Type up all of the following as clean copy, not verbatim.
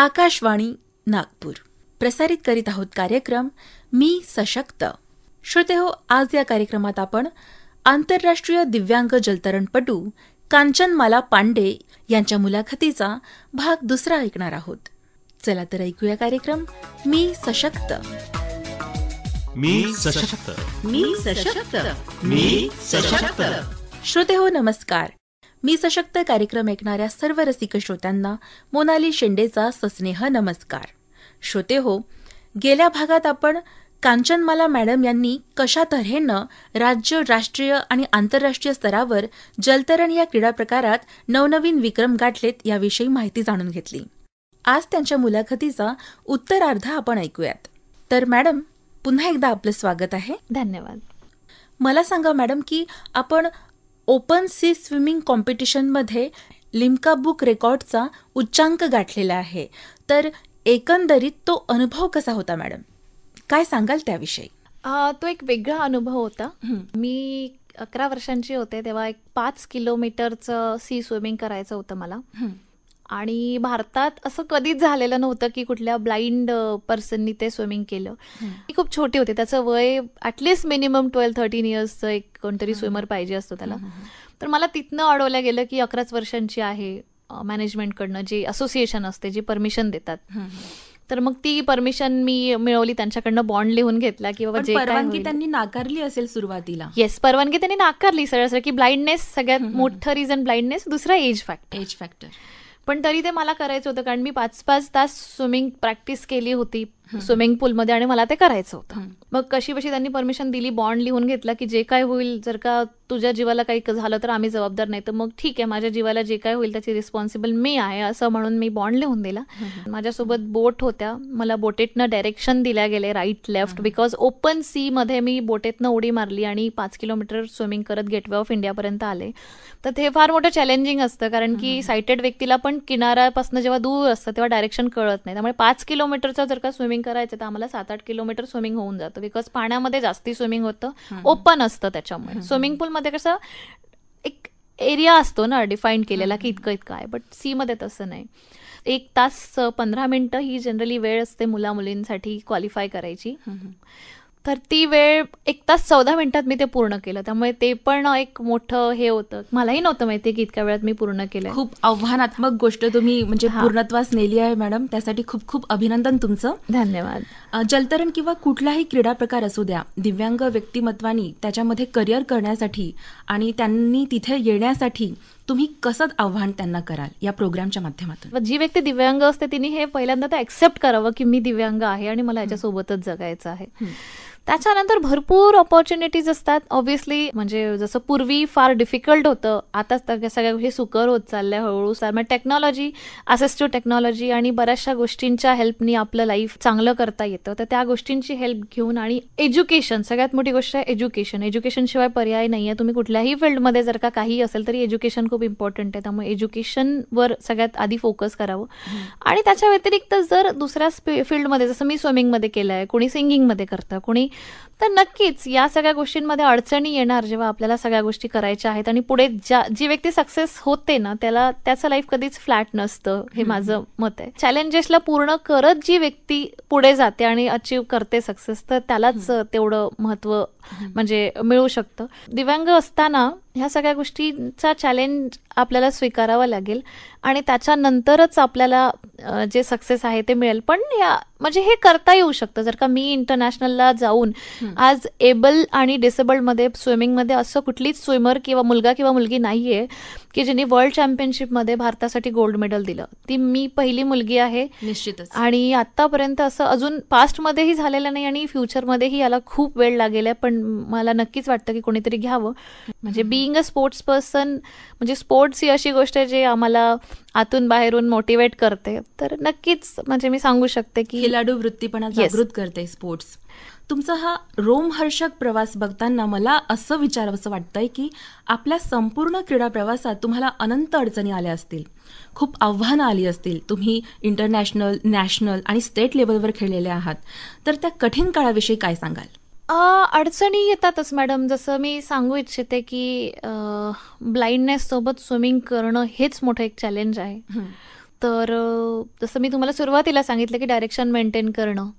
आकाशवाणी नागपूर प्रसारित करीत आहोत कार्यक्रम मी सशक्त. श्रोतेहो, आज या कार्यक्रमात आपण आंतरराष्ट्रीय दिव्यांग जलतरणपटू कांचनमाला पांडे यांच्या मुलाखतीचा भाग दुसरा ऐकणार आहोत. चला तर ऐकूया कार्यक्रम मी सशक्त. मी सशक्त. मी सशक्त. मी सशक्त. श्रोतेहो, नमस्कार. मी सशक्त कार्यक्रम ऐकणाऱ्या सर्व रसिक श्रोत्यांना मोनाली शेंडेचा सस्नेह नमस्कार. श्रोतेहो, गेल्या भागात आपण कांचनमाला मॅडम यांनी कशा तऱ्हेनं राज्य, राष्ट्रीय आणि आंतरराष्ट्रीय स्तरावर जलतरण या क्रीडा प्रकारात नवनवीन विक्रम गाठलेत याविषयी माहिती जाणून घेतली. आज त्यांच्या मुलाखतीचा उत्तरार्ध आपण ऐकूयात. तर मॅडम, पुन्हा एकदा आपलं स्वागत आहे. धन्यवाद. मला सांगा मॅडम की आपण ओपन सी स्विमिंग कॉम्पिटिशनमध्ये लिम्का बुक रेकॉर्डचा उच्चांक गाठलेला आहे. तर एकंदरीत तो अनुभव कसा होता मॅडम? काय सांगाल त्याविषयी? तो एक वेगळा अनुभव होता. मी 11 वर्षांची होते तेव्हा एक 5 किलोमीटरचं सी स्विमिंग करायचं होतं मला. आणि भारतात असं कधीच झालेलं नव्हतं की कुठल्या ब्लाइंड पर्सननी ते स्विमिंग केलं. मी खूप छोटी होते, त्याचं वय ॲटलिस्ट मिनिमम 12-13 इयर्सचं एक कोणतरी स्विमर पाहिजे असतो त्याला. तर मला तिथनं अडवलं गेलं की 11 वर्षांची आहे, मॅनेजमेंटकडनं जे असोसिएशन असते जे परमिशन देतात. तर मग ती परमिशन मी मिळवली, त्यांच्याकडनं बॉन्ड लिहून घेतला की बाबा जे परवानगी त्यांनी नाकारली असेल सुरुवातीला. येस, परवानगी त्यांनी नाकारली सरळ की ब्लाइंडनेस सगळ्यात मोठं रिझन ब्लाइंडनेस, दुसरा एज फॅक्टर. पण तरी ते मला करायचं होतं कारण मी 5-5 तास स्विमिंग प्रॅक्टिस केली होती स्विमिंग पूलमध्ये आणि मला ते करायचं होतं. मग कशी बशी त्यांनी परमिशन दिली, बॉन्ड लिहून घेतला की जे काय होईल, जर का तुझ्या जीवाला काही झालं तर आम्ही जबाबदार नाही, तर मग ठीक आहे, माझ्या जीवाला जे काय होईल त्याची रिस्पॉन्सिबल मी आहे, असं म्हणून मी बॉन्ड लिहून दिला. माझ्यासोबत बोट होत्या, मला बोटेतनं डायरेक्शन दिल्या गेले right left, because open sea मध्ये मी बोटेतनं उडी मारली आणि 5 किलोमीटर स्विमिंग करत गेटवे ऑफ इंडियापर्यंत आले. तर ते फार मोठं चॅलेंजिंग असतं कारण की सायटेड व्यक्तीला पण किनाऱ्यापासून जेव्हा दूर असतं तेव्हा डायरेक्शन कळत नाही. त्यामुळे 5 किलोमीटरचं जर का स्विमिंग करायचं तर आम्हाला 7-8 किलोमीटर स्विमिंग होऊन जातं, बिकॉज पाण्यामध्ये जास्ती स्विमिंग होतं, ओपन असतं. त्याच्यामुळे स्विमिंग पूलमध्ये कसं एक एरिया असतो ना डिफाईन केलेला की इतकं इतकं आहे, बट सी मध्ये तसं नाही. 1 तास 15 मिनिटं ही जनरली वेळ असते मुला मुलींसाठी क्वालिफाय करायची. तर ती वेळ 1 तास 14 मिनिटात मी ते पूर्ण केलं. त्यामुळे ते पण एक मोठं हे होतं, मलाही नव्हतं माहिती की इतक्या वेळात मी पूर्ण केलं. खूप आव्हानात्मक गोष्ट तुम्ही म्हणजे पूर्णत्वास नेली आहे मॅडम, त्यासाठी खूप खूप अभिनंदन तुमचं. धन्यवाद. जलतरण किंवा कुठलाही क्रीडा प्रकार असू द्या, दिव्यांग व्यक्तिमत्वानी त्याच्यामध्ये करिअर करण्यासाठी आणि त्यांनी तिथे येण्यासाठी तुम्ही कसं आव्हान त्यांना कराल या प्रोग्रामच्या माध्यमातून? जी व्यक्ती दिव्यांग असते तिने हे पहिल्यांदा तर ऍक्सेप्ट करावं की मी दिव्यांग आहे आणि मला याच्यासोबतच जगायचं आहे. त्याच्यानंतर भरपूर ऑपॉर्च्युनिटीज असतात ऑब्व्हियसली. म्हणजे जसं पूर्वी फार डिफिकल्ट होतं, आता सगळ्या गोष्टी सुकर होत चालल्या हळूहळू. म्हणजे टेक्नॉलॉजी, असिस्टिव्ह टेक्नॉलॉजी आणि बऱ्याचशा गोष्टींच्या हेल्पनी आपलं लाईफ चांगलं करता येतं. तर त्या गोष्टींची हेल्प घेऊन आणि एज्युकेशन, सगळ्यात मोठी गोष्ट आहे एज्युकेशन. एज्युकेशन शिवाय पर्याय नाही आहे. तुम्ही कुठल्याही फील्डमध्ये जर का काही असेल तरी एज्युकेशन खूप इम्पॉर्टंट आहे. त्यामुळे एज्युकेशनवर सगळ्यात आधी फोकस करावं. आणि त्याच्या व्यतिरिक्त जर दुसऱ्या फील्डमध्ये, जसं मी स्विमिंगमध्ये केलं आहे, कोणी सिंगिंगमध्ये करतं, कोणी, तर नक्कीच या सगळ्या गोष्टींमध्ये अडचणी येणार जेव्हा आपल्याला सगळ्या गोष्टी करायच्या आहेत. आणि पुढे जी व्यक्ती सक्सेस होते ना त्याला त्याचं लाईफ कधीच फ्लॅट नसतं, हे माझं मत आहे. चॅलेंजेसला पूर्ण करत जी व्यक्ती पुढे जाते आणि अचीव्ह करते सक्सेस, तर त्यालाच तेवढं महत्त्व म्हणजे मिळू शकतं. दिव्यांग असताना ह्या सगळ्या गोष्टींचा चॅलेंज आपल्याला स्वीकारावा लागेल आणि त्याच्यानंतरच आपल्याला जे सक्सेस आहे ते मिळेल. पण म्हणजे हे करता येऊ शकतं जर का मी इंटरनॅशनलला जाऊन आज एबल आणि डिसेबल्डमध्ये स्विमिंगमध्ये असं कुठलीच स्विमर किंवा मुलगा किंवा मुलगी नाहीये की ज्यांनी वर्ल्ड चॅम्पियनशिपमध्ये भारतासाठी गोल्ड मेडल दिलं. ती मी पहिली मुलगी आहे निश्चितच. आणि आतापर्यंत असं अजून पास्टमध्येही झालेलं नाही आणि फ्युचरमध्येही याला खूप वेळ लागेल आहे. पण मला नक्कीच वाटतं की कोणीतरी घ्यावं. म्हणजे बिईंग अ स्पोर्ट्स पर्सन, म्हणजे स्पोर्ट्स ही अशी गोष्ट आहे जे आम्हाला आतून बाहेरून मोटिवेट करते. तर नक्कीच म्हणजे मी सांगू शकते की खेळाडू वृत्तीपणा जागृत करते स्पोर्ट्स. तुमचा हा रोमहर्षक प्रवास बघताना मला असं विचारावंसं वाटतंय की आपल्या संपूर्ण क्रीडा प्रवासात तुम्हाला अनंत अडचणी आल्या असतील, खूप आव्हानं आली असतील. तुम्ही इंटरनॅशनल, नॅशनल आणि स्टेट लेवलवर खेळलेले आहात. तर त्या कठीण काळाविषयी काय सांगाल? अडचणी येतातच मॅडम. जसं मी सांगू इच्छिते की ब्लाइंडनेस सोबत स्विमिंग करणं हेच मोठं एक चॅलेंज आहे. तर जसं मी तुम्हाला सुरुवातीला सांगितलं की डायरेक्शन मेंटेन करणं,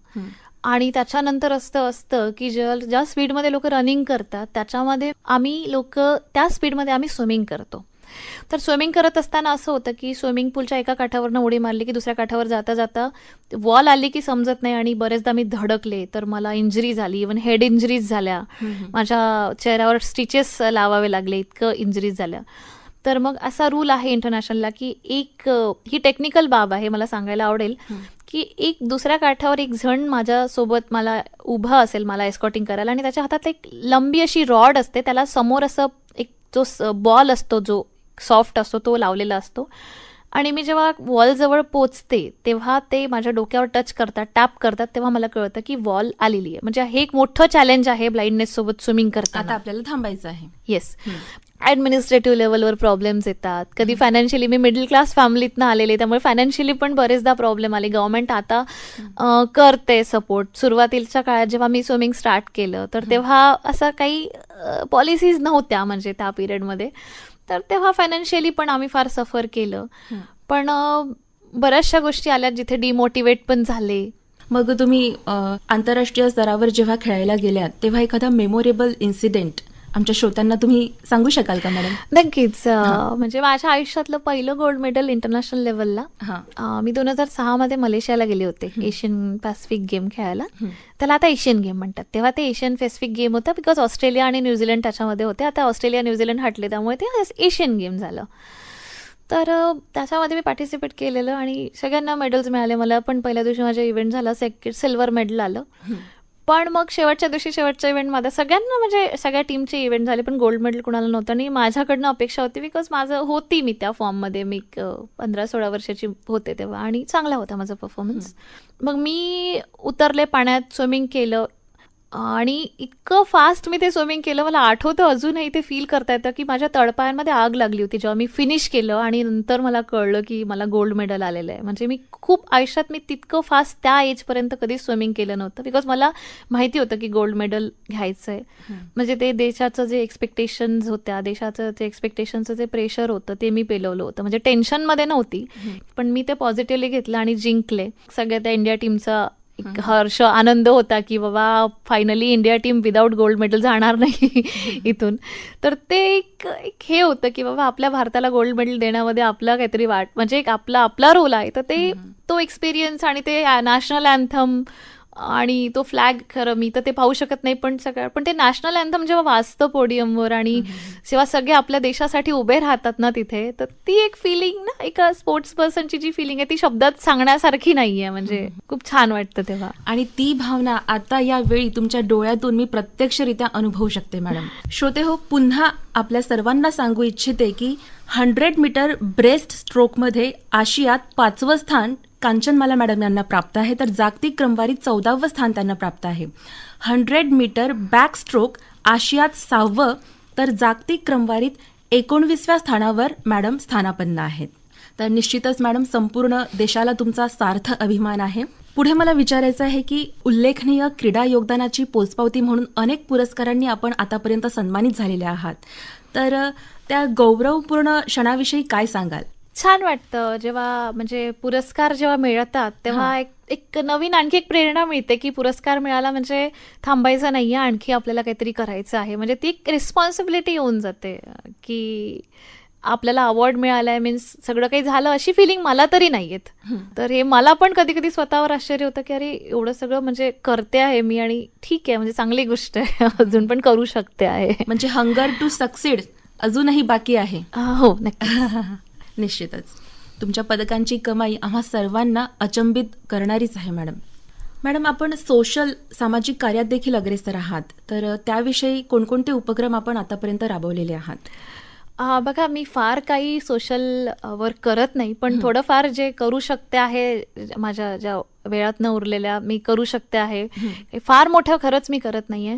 आणि त्याच्यानंतर असतं की ज्या स्पीडमध्ये लोक रनिंग करतात त्याच्यामध्ये आम्ही लोक त्या स्पीडमध्ये आम्ही स्विमिंग करतो. तर स्विमिंग करत असताना असं होतं की स्विमिंग पूलच्या एका काठावरनं उडी मारली की दुसऱ्या काठावर जाता जाता वॉल आली की समजत नाही, आणि बरेचदा मी धडकले तर मला इंजरी झाली, इव्हन हेड इंजरीज झाल्या, माझ्या चेहऱ्यावर स्टिचेस लावावे लागले, इतकं इंजरीज झाल्या. तर मग असा रूल आहे इंटरनॅशनलला की ही टेक्निकल बाब आहे, मला सांगायला आवडेल की एक दुसऱ्या काठावर एक जण माझ्यासोबत मला उभा असेल मला एस्कॉर्टिंग करायला, आणि त्याच्या हातात एक लंबी अशी रॉड असते, त्याला समोर असं एक जो बॉल असतो जो सॉफ्ट असतो तो लावलेला असतो, आणि मी जेव्हा वॉल जवळ पोचते तेव्हा ते माझ्या डोक्यावर टच करतात, टॅप करतात, तेव्हा मला कळतं की वॉल आलेली आहे. म्हणजे हे एक मोठं चॅलेंज आहे ब्लाइंडनेस सोबत स्विमिंग करताना. आता आपल्याला थांबायचं आहे. येस. ॲडमिनिस्ट्रेटिव्ह लेवलवर प्रॉब्लेम्स येतात, कधी फायनान्शियली, मी मिडल क्लास फॅमिलीतनं आलेले त्यामुळे फायनान्शियली पण बरेचदा प्रॉब्लेम आले. गव्हर्नमेंट आता करते सपोर्ट. सुरुवातीच्या काळात जेव्हा मी स्विमिंग स्टार्ट केलं तर तेव्हा असं काही पॉलिसीज नव्हत्या म्हणजे त्या पिरियडमध्ये, तर तेव्हा फायनान्शियली पण आम्ही फार सफर केलं. पण बऱ्याचशा गोष्टी आल्या जिथे डिमोटिवेट पण झाले. मग तुम्ही आंतरराष्ट्रीय स्तरावर जेव्हा खेळायला गेल्यात तेव्हा एखादा मेमोरेबल इन्सिडेंट आमच्या श्रोत्यांना तुम्ही सांगू शकाल का मॅडम? नक्कीच. म्हणजे माझ्या आयुष्यातलं पहिलं गोल्ड मेडल इंटरनॅशनल लेवलला मी 2006 मध्ये मलेशियाला गेले होते एशियन पॅसिफिक गेम खेळायला. त्याला आता एशियन गेम म्हणतात, तेव्हा ते एशियन पॅसिफिक गेम होतं बिकॉज ऑस्ट्रेलिया आणि न्यूझीलंड त्याच्यामध्ये होते. आता ऑस्ट्रेलिया न्यूझीलंड हटले त्यामुळे ते एशियन गेम झालं. तर त्याच्यामध्ये मी पार्टिसिपेट केलेलं आणि सगळ्यांना मेडल्स मिळाले. मला पण पहिल्या दिवशी माझा इव्हेंट झाला, सिल्वर मेडल आलं. पण मग शेवटच्या इव्हेंटमध्ये सगळ्यांना म्हणजे सगळ्या टीमचे इव्हेंट झाले पण गोल्ड मेडल कुणाला नव्हतं, आणि माझ्याकडनं अपेक्षा होती बिकॉज होती मी त्या फॉर्ममध्ये, मी 15-16 वर्षाची होते तेव्हा आणि चांगला होता माझा परफॉर्मन्स. मग मी उतरले पाण्यात, स्विमिंग केलं आणि इतकं फास्ट मी ते स्विमिंग केलं, मला आठवतं अजूनही ते फील करता येतं की माझ्या तळपायांमध्ये आग लागली होती जेव्हा मी फिनिश केलं आणि नंतर मला कळलं की मला गोल्ड मेडल आलेलं आहे. म्हणजे मी खूप आयुष्यात मी तितकं फास्ट त्या एजपर्यंत कधीच स्विमिंग केलं नव्हतं बिकॉज मला माहिती होतं की गोल्ड मेडल घ्यायचं आहे. म्हणजे ते देशाचं जे एक्सपेक्टेशन्स होत्या, देशाचं जे एक्सपेक्टेशनचं जे प्रेशर होतं ते मी पेलवलं होतं. म्हणजे टेन्शनमध्ये नव्हती पण मी ते पॉझिटिव्हली घेतलं आणि जिंकले. सगळ्या त्या इंडिया टीमचा हर्ष, आनंद होता की बाबा finally India team without gold medal जाणार नाही इथून. तर ते एक हे होतं की बाबा आपल्या भारताला गोल्ड मेडल देण्यामध्ये आपला काहीतरी म्हणजे एक आपला रोल आहे. तर ते तो एक्सपिरियन्स आणि ते नॅशनल अँथम आणि तो फ्लॅग, खरं मी तर ते पाहू शकत नाही पण ते नॅशनल अँथम जेव्हा वाजतं पोडियमवर आणि जेव्हा सगळे आपल्या देशासाठी उभे राहतात ना तिथे, तर ती एक फिलिंग ना, एका स्पोर्ट्स पर्सनची जी फिलिंग आहे ती शब्दात सांगण्यासारखी नाहीये. म्हणजे खूप छान वाटतं तेव्हा. आणि ती भावना आता या वेळी तुमच्या डोळ्यातून मी प्रत्यक्षरित्या अनुभवू शकते मॅडम. श्रोते हो, पुन्हा आपल्या सर्वांना सांगू इच्छिते की 100 मीटर ब्रेस्ट स्ट्रोकमध्ये आशियात 5वं स्थान कांचनमाला मॅडम यांना प्राप्त आहे, तर जागतिक क्रमवारीत 14वं स्थान त्यांना प्राप्त आहे. 100 मीटर बॅक स्ट्रोक आशियात 6वं, तर जागतिक क्रमवारीत 19व्या स्थानावर मॅडम स्थानापन्न आहेत. तर निश्चितच मॅडम संपूर्ण देशाला तुमचा सार्थ अभिमान आहे. पुढे मला विचारायचं आहे की उल्लेखनीय क्रीडा योगदानाची पोचपावती म्हणून अनेक पुरस्कारांनी आपण आतापर्यंत सन्मानित झालेले आहात, तर त्या गौरवपूर्ण क्षणाविषयी काय सांगाल? छान वाटतं जेव्हा म्हणजे पुरस्कार जेव्हा मिळतात तेव्हा एक नवीन आणखी एक प्रेरणा मिळते की पुरस्कार मिळाला म्हणजे थांबायचं नाहीये, आणखी आपल्याला काहीतरी करायचं आहे. म्हणजे ती एक रिस्पॉन्सिबिलिटी येऊन जाते की आपल्याला अवॉर्ड मिळालाय मीन्स सगळं काही झालं, अशी फिलिंग मला तरी नाहीयेत. तर हे मला पण कधी कधी स्वतःवर आश्चर्य होतं की अरे एवढं सगळं म्हणजे करते आहे मी आणि ठीक आहे, म्हणजे चांगली गोष्ट आहे, अजून पण करू शकते आहे. म्हणजे हंगर टू सक्सीड अजूनही बाकी आहे. हो नक्की. निश्चितच तुमच्या पदकांची कमाई आम्हा सर्वांना अचंबित करणारीच आहे मॅडम. मॅडम, आपण सामाजिक कार्यात देखील अग्रेसर आहात, तर त्याविषयी कोणकोणते उपक्रम आपण आतापर्यंत राबवलेले आहात? बघा, मी फार काही सोशल वर्क करत नाही पण थोडंफार जे करू शकते आहे माझ्या ज्या वेळात न उरलेल्या मी करू शकते आहे. फार मोठं खरंच मी करत नाहीये.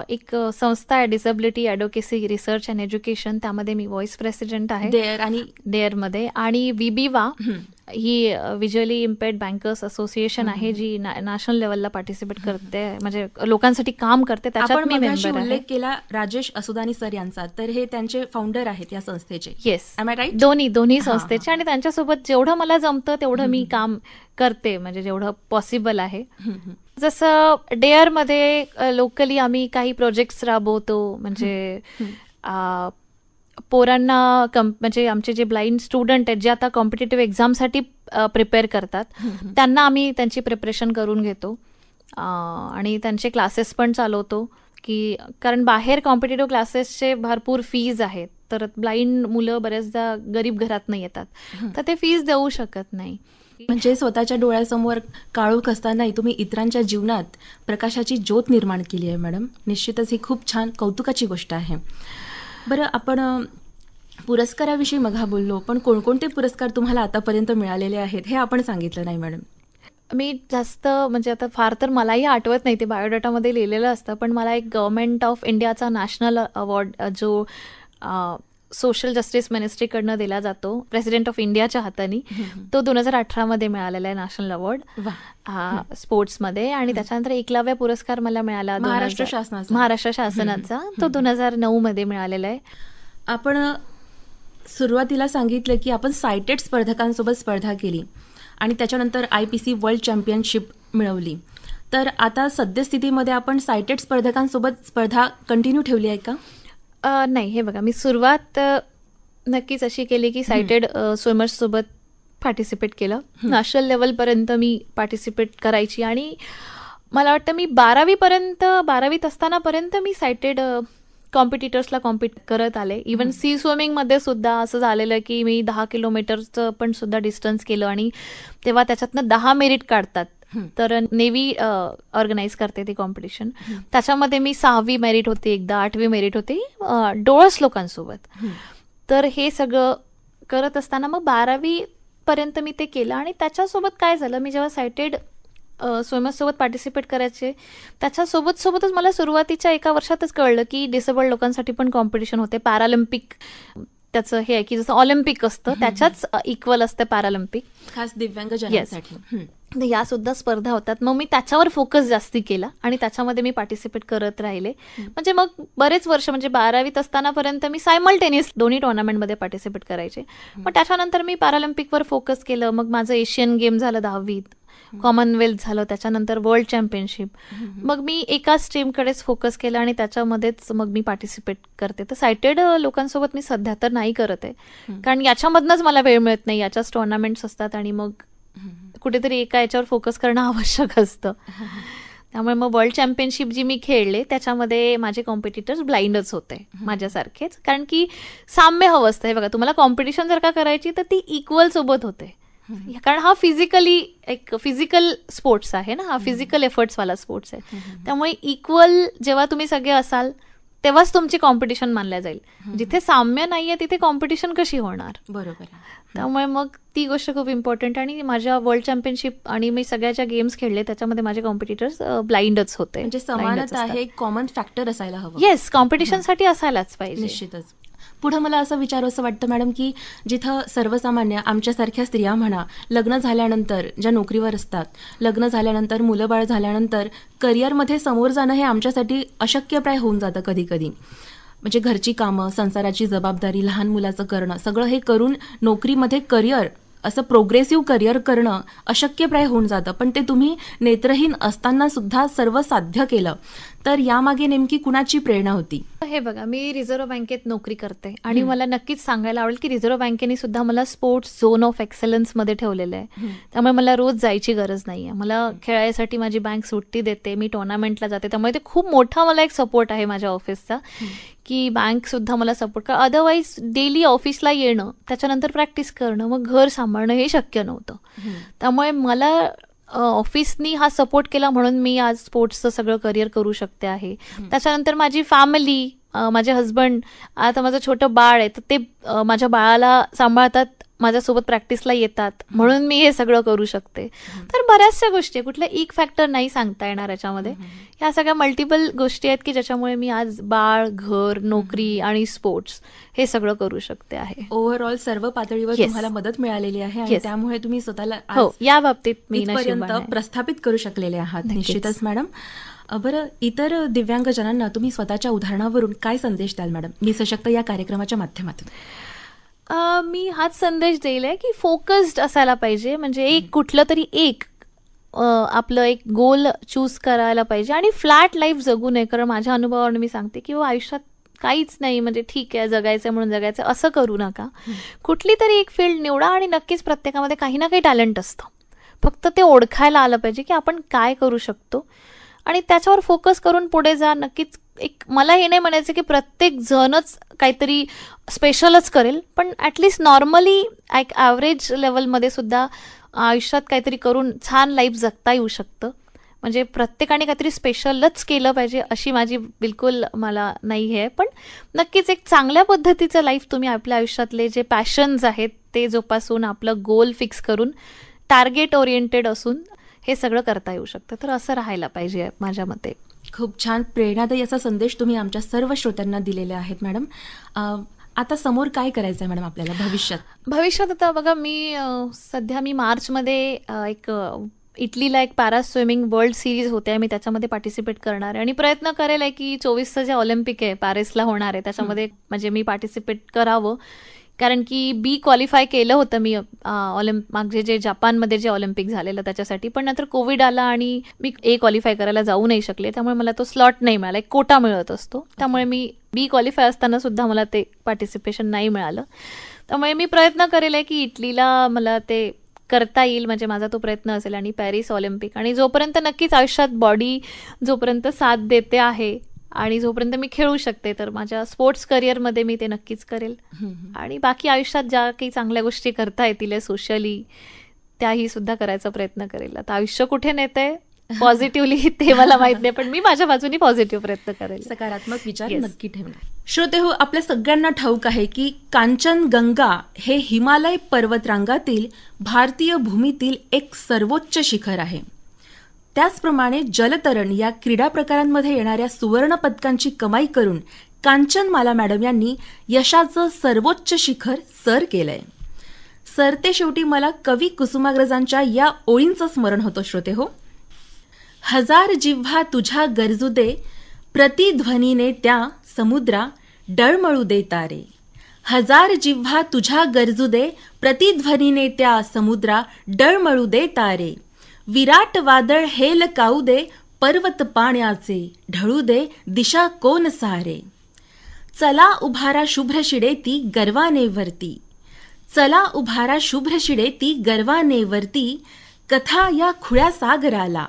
एक संस्था आहे डिसेबिलिटी ॲडव्होकेसी रिसर्च अँड एज्युकेशन, त्यामध्ये मी व्हाईस प्रेसिडेंट आहे डेअरमध्ये. आणि विबिवा ही व्हिज्युअली इम्पेअर्ड बँकर्स असोसिएशन आहे, जी नॅशनल लेवलला पार्टिसिपेट करते, म्हणजे लोकांसाठी काम करते. त्याच्यात मी मेंबर आहे. उल्लेख केला राजेश असुदानी सर यांचा, तर हे त्यांचे फाउंडर आहेत या संस्थेचे. Yes, am I right? दोन्ही संस्थेचे. आणि त्यांच्यासोबत जेवढं मला जमतं तेवढं मी काम करते, म्हणजे जेवढं पॉसिबल आहे. जसं डेअरमध्ये लोकली आम्ही काही प्रोजेक्ट्स राबवतो, म्हणजे पोरांना म्हणजे आमचे जे ब्लाइंड स्टुडंट आहेत जे आता कॉम्पिटेटिव्ह एक्झामसाठी प्रिपेअर करतात, त्यांना आम्ही त्यांची प्रिपरेशन करून घेतो आणि त्यांचे क्लासेस पण चालवतो. की कारण बाहेर कॉम्पिटेटिव्ह क्लासेसचे भरपूर फीज आहेत, तर ब्लाइंड मुलं बऱ्याचदा गरीब घरातनं येतात, तर ते फीज देऊ शकत नाही. म्हणजे स्वतःच्या डोळ्यासमोर काळोख असतानाही तुम्ही इतरांच्या जीवनात प्रकाशाची ज्योत निर्माण केली आहे मॅडम. निश्चितच ही खूप छान कौतुकाची गोष्ट आहे. बरं, आपण पुरस्काराविषयी मघा बोललो, पण कोणकोणते पुरस्कार तुम्हाला आतापर्यंत मिळालेले आहेत हे आपण सांगितलं नाही मॅडम. मी जास्त म्हणजे आता फार तर मलाही आठवत नाही, ते बायोडाटामध्ये लिहिलेलं असतं, पण मला एक गव्हर्नमेंट ऑफ इंडियाचा नॅशनल अवॉर्ड जो सोशल जस्टिस मिनिस्ट्रीकडनं दिला जातो प्रेसिडेंट ऑफ इंडियाच्या हाताने, तो 2018 मिळालेला आहे नॅशनल अवॉर्ड स्पोर्ट्समध्ये. आणि त्याच्यानंतर 1वा पुरस्कार मला मिळाला महाराष्ट्र शासनाचा, तो 2009 मिळालेला आहे. आपण सुरुवातीला सांगितलं की आपण सायटेड स्पर्धकांसोबत स्पर्धा केली आणि त्याच्यानंतर IPC वर्ल्ड चॅम्पियनशिप मिळवली. तर आता सद्यस्थितीमध्ये आपण सायटेड स्पर्धकांसोबत स्पर्धा कंटिन्यू ठेवली आहे का? नाही, हे बघा, मी सुरुवात नक्कीच अशी केली की सायटेड स्विमर्स सोबत पार्टिसिपेट केलं. नॅशनल लेवलपर्यंत मी पार्टिसिपेट करायची आणि मला वाटतं मी 12वीत असतानापर्यंत मी सायटेड कॉम्पिटिटर्सला कॉम्पिट करत आले. इव्हन सी स्विमिंगमध्ये सुद्धा असं झालेलं की मी 10 किलोमीटरचं पण सुद्धा डिस्टन्स केलं आणि तेव्हा त्याच्यातनं 10 मेरिट काढतात. तर नेव्ही ऑर्गनाईज करते ते कॉम्पिटिशन. त्याच्यामध्ये मी 6वी मेरिट होते, एकदा 8वी मेरिट होते डोळस लोकांसोबत. तर हे सगळं करत असताना मग 12वीपर्यंत मी ते केलं. आणि त्याच्यासोबत काय झालं, मी जेव्हा सायटेड स्विमर्ससोबत पार्टिसिपेट करायचे त्याच्यासोबतच मला सुरुवातीच्या 1 वर्षातच कळलं की डिसेबल्ड लोकांसाठी पण कॉम्पिटिशन होते. पॅरालिम्पिक त्याचं हे आहे की जसं ऑलिम्पिक असतं त्याच्याच इक्वल असतं पॅरालिम्पिक, खास दिव्यांगजनांसाठी. या सुद्धा स्पर्धा होतात. मग मी त्याच्यावर फोकस जास्ती केला आणि त्याच्यामध्ये मी पार्टिसिपेट करत राहिले. म्हणजे मग बरेच वर्ष, म्हणजे 12वीत असतानापर्यंत मी सायमल्टेनियस दोन्ही टुर्नामेंटमध्ये पार्टिसिपेट करायचे. मग त्याच्यानंतर मी पॅरालिम्पिकवर फोकस केलं. मग माझं एशियन गेम झालं 10वीत, कॉमनवेल्थ झालं, त्याच्यानंतर वर्ल्ड चॅम्पियनशिप. मग मी एका स्ट्रीमकडेच फोकस केलं आणि त्याच्यामध्येच मग मी पार्टिसिपेट करते. तर सायटेड लोकांसोबत मी सध्या तर नाही करत आहे, कारण याच्यामधनंच मला वेळ मिळत नाही. याच्याच टुर्नामेंट्स असतात आणि मग कुठेतरी एका याच्यावर फोकस करणं आवश्यक असतं. त्यामुळे मग वर्ल्ड चॅम्पियनशिप जी मी खेळले त्याच्यामध्ये माझे कॉम्पिटिटर्स ब्लाइंडच होते माझ्यासारखेच, कारण की साम्य हवं असतं. हे बघा, तुम्हाला कॉम्पिटिशन जर का करायची तर ती इक्वल सोबत होते, कारण हा एक फिजिकल स्पोर्ट्स आहे ना, हा फिजिकल एफर्ट्सवाला स्पोर्ट्स आहे. त्यामुळे इक्वल जेव्हा तुम्ही सगळे असाल तेव्हाच तुमची कॉम्पिटिशन मानल्या जाईल. जिथे साम्य नाहीये तिथे कॉम्पिटिशन कशी होणार? बरोबर. त्यामुळे मग ती गोष्ट खूप इम्पॉर्टंट. आणि माझ्या वर्ल्ड चॅम्पियनशिप आणि मी सगळ्या ज्या गेम्स खेळले त्याच्यामध्ये माझे कॉम्पिटिटर्स ब्लाइंडच होते. म्हणजे समानता हे कॉमन फॅक्टर असायला हवं. येस, कॉम्पिटिशनसाठी असायलाच पाहिजे. निश्चितच. पुढे मला असं विचारावंसं वाटतं मॅडम की जिथं सर्वसामान्य आमच्यासारख्या स्त्रिया म्हणा, लग्न झाल्यानंतर ज्या नोकरीवर असतात, लग्न झाल्यानंतर मुलं बाळ झाल्यानंतर करिअरमध्ये समोर जाणं हे आमच्यासाठी अशक्यप्राय होऊन जातं कधी कधी. म्हणजे घरची कामं, संसाराची जबाबदारी, लहान मुलाचं करणं, सगळं हे करून नोकरीमध्ये करिअर, असं प्रोग्रेसिव्ह करिअर करणं अशक्यप्राय होऊन जातं. पण ते तुम्ही नेत्रहीन असताना सुद्धा सर्व साध्य केलं. तर यामागे नेमकी कुणाची प्रेरणा होती? हे बघा, मी रिझर्व्ह बँकेत नोकरी करते आणि मला नक्कीच सांगायला आवडेल की रिझर्व्ह बँकेने सुद्धा मला स्पोर्ट्स झोन ऑफ एक्सलन्स मध्ये ठेवलेलं आहे. त्यामुळे मला रोज जायची गरज नाहीये. मला खेळायसाठी माझी बँक सुट्टी देते, मी टुर्नामेंटला जाते. त्यामुळे ते खूप मोठा मला एक सपोर्ट आहे माझ्या ऑफिसचा, की बँक सुद्धा मला सपोर्ट कर. अदरवाईज डेली ऑफिसला येणं, त्याच्यानंतर प्रॅक्टिस करणं, मग घर सांभाळणं हे शक्य नव्हतं. त्यामुळे मला ऑफिसनी हा सपोर्ट केला म्हणून मी आज स्पोर्ट्सचं सगळं करिअर करू शकते आहे. त्याच्यानंतर माझी फॅमिली, माझे हजबंड, आता माझं छोटं बाळ आहे तर ते माझ्या बाळाला सांभाळतात, माझ्यासोबत प्रॅक्टिसला येतात म्हणून मी हे सगळं करू शकते. तर बऱ्याचशा गोष्टी आहे, कुठलं एक फॅक्टर नाही सांगता येणार याच्यामध्ये. ह्या सगळ्या मल्टिपल गोष्टी आहेत की ज्याच्यामुळे मी आज बाळ, घर, नोकरी आणि स्पोर्ट्स हे सगळं करू शकते आहे. ओव्हरऑल सर्व पातळीवर Yes. तुम्हाला मदत मिळालेली आहे आणि Yes. त्यामुळे तुम्ही स्वतःला हो, या बाबतीत मी इथपर्यंत नशीबवान आहे. प्रस्थापित करू शकलेले आहात. नक्कीच. निश्चितच मॅडम. बरं, इतर दिव्यांगजनांना तुम्ही स्वतःच्या उदाहरणावरून काय संदेश द्याल मॅडम, मी सशक्त या कार्यक्रमाच्या माध्यमातून? मी हाच संदेश देईल आहे की फोकस्ड असायला पाहिजे. म्हणजे एक कुठलं तरी एक आपलं एक गोल चूज करायला पाहिजे आणि फ्लॅट लाईफ जगू नये. कारण माझ्या अनुभवावरून मी सांगते की आयुष्यात काहीच नाही, म्हणजे ठीक आहे जगायचं म्हणून जगायचं असं करू नका. कुठली तरी एक फील्ड निवडा आणि नक्कीच प्रत्येकामध्ये काही ना काही टॅलेंट असतं. फक्त ते ओळखायला आलं पाहिजे की आपण काय करू शकतो आणि त्याच्यावर फोकस करून पुढे जा. नक्कीच एक मला हे नाही म्हणायचं की प्रत्येक जणच काहीतरी स्पेशलच करेल, पण ॲटलिस्ट नॉर्मली एक ॲव्हरेज लेवलमध्ये सुद्धा आयुष्यात काहीतरी करून छान लाईफ जगता येऊ शकतं. म्हणजे प्रत्येकाने काहीतरी स्पेशलच केलं पाहिजे अशी माझी बिलकुल मला नाही आहे. पण नक्कीच एक चांगल्या पद्धतीचं लाईफ तुम्ही आपल्या आयुष्यातले जे पॅशन्स आहेत ते जोपासून आपलं गोल फिक्स करून टार्गेट ओरिएंटेड असून हे सगळं करता येऊ शकतं. तर असं राहायला पाहिजे माझ्या मते. खूप छान प्रेरणादायी असा संदेश तुम्ही आमच्या सर्व श्रोत्यांना दिलेले आहेत मॅडम. आता समोर काय करायचं आहे मॅडम आपल्याला भविष्यात? आता बघा, सध्या मी मार्चमध्ये एक इटलीला एक पॅरा स्विमिंग वर्ल्ड सिरीज होते, मी त्याच्यामध्ये पार्टिसिपेट करणार आहे आणि प्रयत्न करेल आहे की 24चं जे ऑलिम्पिक आहे पॅरिसला होणार आहे त्याच्यामध्ये म्हणजे मी पार्टिसिपेट करावं. कारण की बी क्वालिफाय केलं होतं मी मागचे जे जपानमध्ये जे ऑलिम्पिक झालेलं त्याच्यासाठी, पण नंतर कोविड आला आणि मी ए क्वालिफाय करायला जाऊ नाही शकले. त्यामुळे मला तो स्लॉट नाही मिळाला, एक कोटा मिळत असतो. त्यामुळे मी बी क्वालिफाय असताना सुद्धा मला ते पार्टिसिपेशन नाही मिळालं. त्यामुळे मी प्रयत्न करेल आहे की इटलीला मला ते करता येईल, म्हणजे माझा तो प्रयत्न असेल. आणि पॅरिस ऑलिम्पिक, आणि जोपर्यंत नक्कीच आयुष्यात बॉडी जोपर्यंत साथ देते आहे आणि जोपर्यंत मी खेळू शकते तर माझ्या स्पोर्ट्स करिअरमध्ये मी ते नक्कीच करेल. आणि बाकी आयुष्यात ज्या काही चांगल्या गोष्टी करता येतील सोशली त्याही सुद्धा करायचा प्रयत्न करेल. आता आयुष्य कुठे नेतंय पॉझिटिव्हली ते मला माहित नाही, पण मी माझ्या बाजूनी पॉझिटिव्ह प्रयत्न करेल, सकारात्मक विचार Yes. नक्की ठेवणार. श्रोते हो, आपल्या सगळ्यांना ठाऊक आहे की कांचनगंगा हे हिमालय पर्वतरांगातील भारतीय भूमीतील एक सर्वोच्च शिखर आहे. त्याचप्रमाणे जलतरण या क्रीडा प्रकारांमध्ये येणाऱ्या सुवर्ण पदकांची कमाई करून कांचनमाला मॅडम यांनी यशाचं सर्वोच्च शिखर सर केलंय. सरते शेवटी मला कवी कुसुमाग्रजांच्या या ओळींचं स्मरण होतं श्रोते हो. हजार जिव्हा तुझ्या गरजू दे, प्रतिध्वनीने त्या समुद्रा डळमळू दे तारे. हजार जिव्हा तुझ्या गरजू दे, प्रतिध्वनीने त्या समुद्रा डळमळू दे तारे. विराट वादळ हेल काऊ दे, पर्वत पाण्याचे ढळू दे दिशा कोन सारे. चला उभारा शुभ्र शिडे ती गर्वाने वरती. चला उभारा शुभ्र शिडे ती गर्वाने वरती. कथा या खुळ्या सागराला,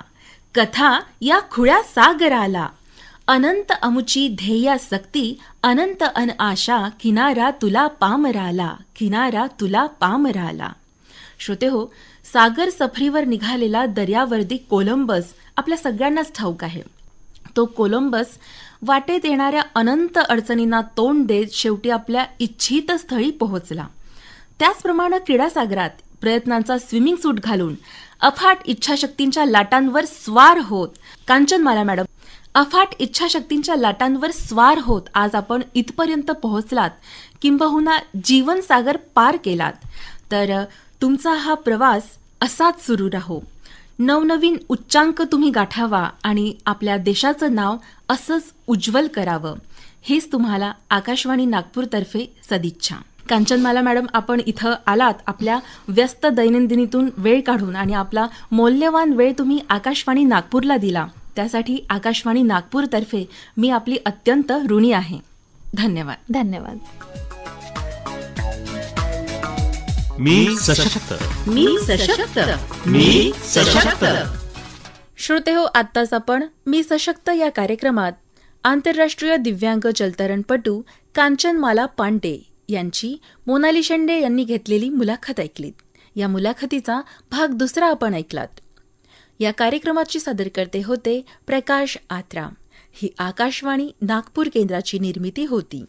कथा या खुळ्या सागराला. अनंत अमुची ध्येया सक्ती, अनंत अन आशा. किनारा तुला पामराला, किनारा तुला पामराला. श्रोते हो, सागर सफरीवर निघालेला दर्यावर्दी कोलंबस आपल्या सगळ्यांनाच ठाऊक आहे. तो कोलंबस वाटेत येणाऱ्या अनंत अडचणींना तोंड देत शेवटी आपल्या इच्छित स्थळी पोहोचला. त्याचप्रमाणे क्रीडासागरात प्रयत्नांचा स्विमिंग सूट घालून अफाट इच्छाशक्तींच्या लाटांवर स्वार होत कांचनमाला मॅडम, अफाट इच्छाशक्तींच्या लाटांवर स्वार होत आज आपण इथपर्यंत पोहोचलात, किंबहुना जीवनसागर पार केलात. तर तुमचा हा प्रवास असाच सुरू राहो. नवनवीन उच्चांक तुम्ही गाठावा आणि आपल्या देशाचं नाव असंच उज्ज्वल करावं, हेच तुम्हाला आकाशवाणी नागपूरतर्फे सदिच्छा. कांचनमाला मॅडम, आपण इथं आलात आपल्या व्यस्त दैनंदिनीतून वेळ काढून आणि आपला मौल्यवान वेळ तुम्ही आकाशवाणी नागपूरला दिला. त्यासाठी आकाशवाणी नागपूरतर्फे मी आपली अत्यंत ऋणी आहे. धन्यवाद. धन्यवाद. मी सशक्त. मी सशक्त. मी सशक्त. श्रोते हो, आत्ताच आपण मी सशक्त या कार्यक्रमात आंतरराष्ट्रीय दिव्यांग जलतरणपटू कांचनमाला पांडे यांची मोनाली शेंडे यांनी घेतलेली मुलाखत ऐकलीत. या मुलाखतीचा भाग दुसरा आपण ऐकलात. या कार्यक्रमाची सादरकर्ते होते प्रकाश आत्राम. ही आकाशवाणी नागपूर केंद्राची निर्मिती होती.